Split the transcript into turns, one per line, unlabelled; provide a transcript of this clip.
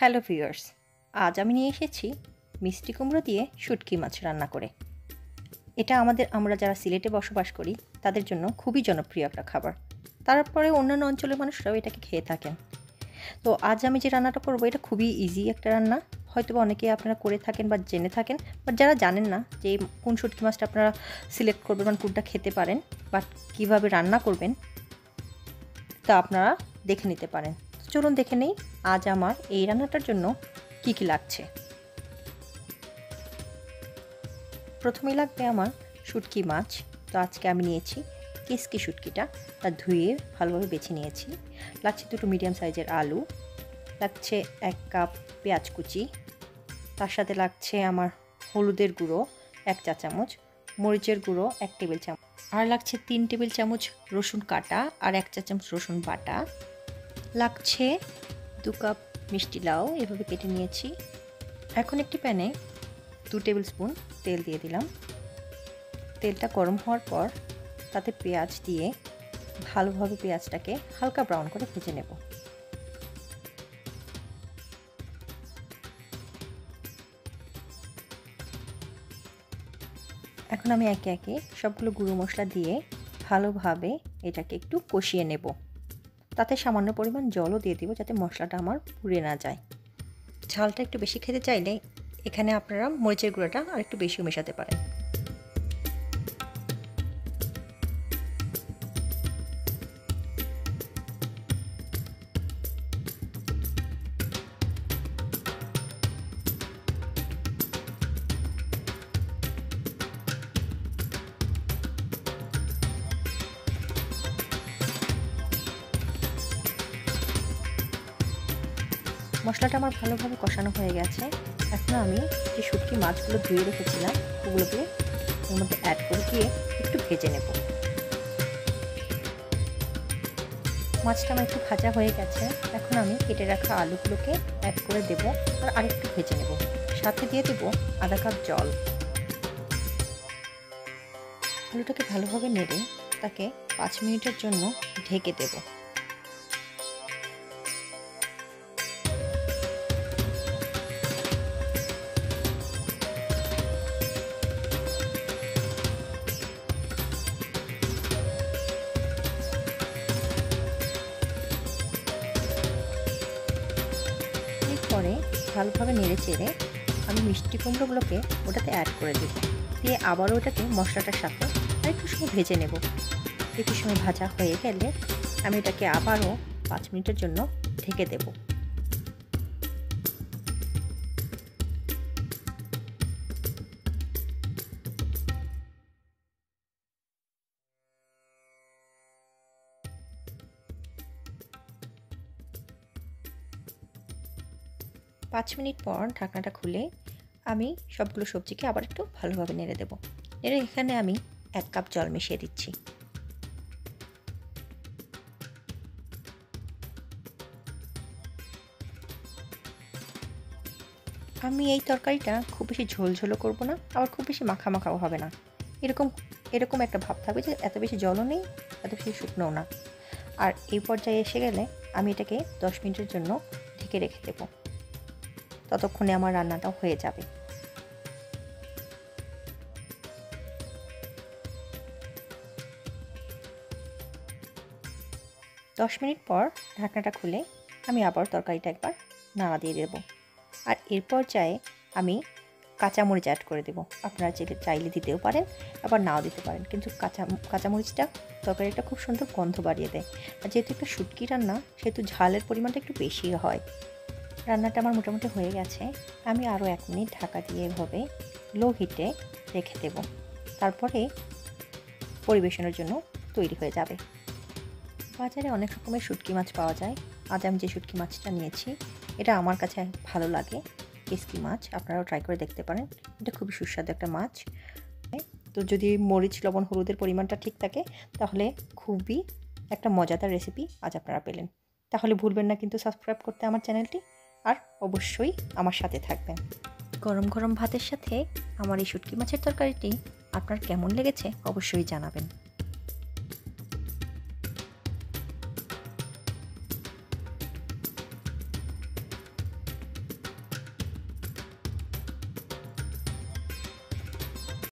Hello viewers, আজ আমি নিয়ে এসেছি মিষ্টি কুমড়ো দিয়ে শুটকি মাছ রান্না করে। এটা আমরা যারা সিলেটে বসবাস করি তাদের জন্য খুবই জনপ্রিয় একটা খাবার। তারপরে অন্যান্য অঞ্চলের মানুষরাও এটাকে খেয়ে থাকেন। তো আজ আমি যে রান্নাটা করবো এটা খুবই ইজি একটা রান্না। হয়তো বা অনেকে আপনারা করে থাকেন বা জেনে থাকেন, বাট যারা জানেন না যে কোন শুটকি মাছটা আপনারা সিলেক্ট করবেন বা কোনটা খেতে পারেন বা কীভাবে রান্না করবেন তা আপনারা দেখে নিতে পারেন। চলুন দেখে নেই আজ আমার এই রান্নাটার জন্য কি কি লাগছে। প্রথমেই লাগবে আমার শুটকি মাছ। তো আজকে আমি নিয়েছি কিসকি শুটকিটা, তা ধুয়ে ভালোভাবে বেছে নিয়েছি। লাগছে 2 মিডিয়াম সাইজের আলু, লাগছে 1 কাপ পেঁয়াজ কুচি, তার সাথে লাগছে আমার হলুদের গুঁড়ো 1 চা চামচ, মরিচের গুঁড়ো 1 টেবিল চামচ, আর লাগছে 3 টেবিল চামচ রসুন কাটা আর 1 চা চামচ রসুন বাটা, লাগছে 2 কাপ মিষ্টি লাউ এভাবে কেটে নিয়েছি। এখন একটি প্যানে 2 টেবিল স্পুন তেল দিয়ে দিলাম। তেলটা গরম হওয়ার পর তাতে পেঁয়াজ দিয়ে ভালোভাবে পেঁয়াজটাকে হালকা ব্রাউন করে ভেজে নেব। এখন আমি একে একে সবগুলো গুঁড়ো মশলা দিয়ে ভালোভাবে এটাকে একটু কষিয়ে নেব। তাতে সামান্য পরিমাণ জলও দিয়ে দিব যাতে মশলাটা আমার পুড়ে না যায়। ঝালটা একটু বেশি খেতে চাইলে এখানে আপনারা মরিচের গুঁড়োটা আর একটু বেশিও মেশাতে পারেন। মশলাটা আমার ভালোভাবে কষানো হয়ে গেছে। এখন আমি যে শুটকি মাছগুলো ধুয়ে রেখেছিলাম ওগুলোকে এর মধ্যে অ্যাড করে দিয়ে একটু ভেজে নেব। মাছটা আমার একটু ভাজা হয়ে গেছে। এখন আমি কেটে রাখা আলুগুলোকে অ্যাড করে দেব আর আরেকটু ভেজে নেব। সাথে দিয়ে দেব আধা কাপ জল। আলুটাকে ভালোভাবে নেড়ে তাকে 5 মিনিটের জন্য ঢেকে দেব। পরে ভালোভাবে নেড়ে চেড়ে আমি মিষ্টি কুমড়োগুলোকে ওটাতে অ্যাড করে দেব, দিয়ে আবারও ওটাকে মশলাটার সাথে আরেকটু সময় ভেজে নেব। একটু সময় ভাজা হয়ে গেলে আমি এটাকে আবারও 5 মিনিটের জন্য ঢেকে দেব। পাঁচ মিনিট পর ঢাকনাটা খুলে আমি সবগুলো সবজিকে আবার একটু ভালোভাবে নেড়ে দেব। নেড়ে এখানে আমি 1 কাপ জল মিশিয়ে দিচ্ছি। আমি এই তরকারিটা খুব বেশি ঝোলঝোলও করব না, আবার খুব বেশি মাখা মাখাও হবে না। এরকম একটা ভাব থাকবে যে এত বেশি জলও নেই, এত বেশি শুকনোও না। আর এই পর্যায়ে এসে গেলে আমি এটাকে 10 মিনিটের জন্য ঢেকে রেখে দেব। ততক্ষণে আমার রান্নাটাও হয়ে যাবে। দশ মিনিট পর ঢাকনাটা খুলে আমি আবার তরকারিটা একবার নাড়া দিয়ে দেব। আর এর পর্যায়ে আমি কাঁচামরিচ অ্যাড করে দেব। আপনারা চাইলে দিতেও পারেন, আবার নাও দিতে পারেন, কিন্তু কাঁচামরিচটা তরকারিটা খুব সুন্দর গন্ধ বাড়িয়ে দেয়। আর যেহেতু একটা শুটকি রান্না সেহেতু ঝালের পরিমাণটা একটু বেশি হয়। রান্নাটা আমার মোটামুটি হয়ে গেছে। আমি আরও 1 মিনিট ঢাকা দিয়ে এভাবে লো হিটে রেখে দেব। তারপরে পরিবেশনের জন্য তৈরি হয়ে যাবে। বাজারে অনেক রকমের শুটকি মাছ পাওয়া যায়। আজ আমি যে শুটকি মাছটা নিয়েছি এটা আমার কাছে ভালো লাগে, কিসকি মাছ। আপনারাও ট্রাই করে দেখতে পারেন, এটা খুবই সুস্বাদু একটা মাছ। তো যদি মরিচ লবণ হলুদের পরিমাণটা ঠিক থাকে তাহলে খুবই একটা মজাদার রেসিপি আজ আপনারা পেলেন। তাহলে ভুলবেন না কিন্তু সাবস্ক্রাইব করতে আমার চ্যানেলটি, আর অবশ্যই আমার সাথে থাকবেন। গরম গরম ভাতের সাথে আমার এই শুটকি মাছের তরকারিটি আপনার কেমন লেগেছে অবশ্যই জানাবেন।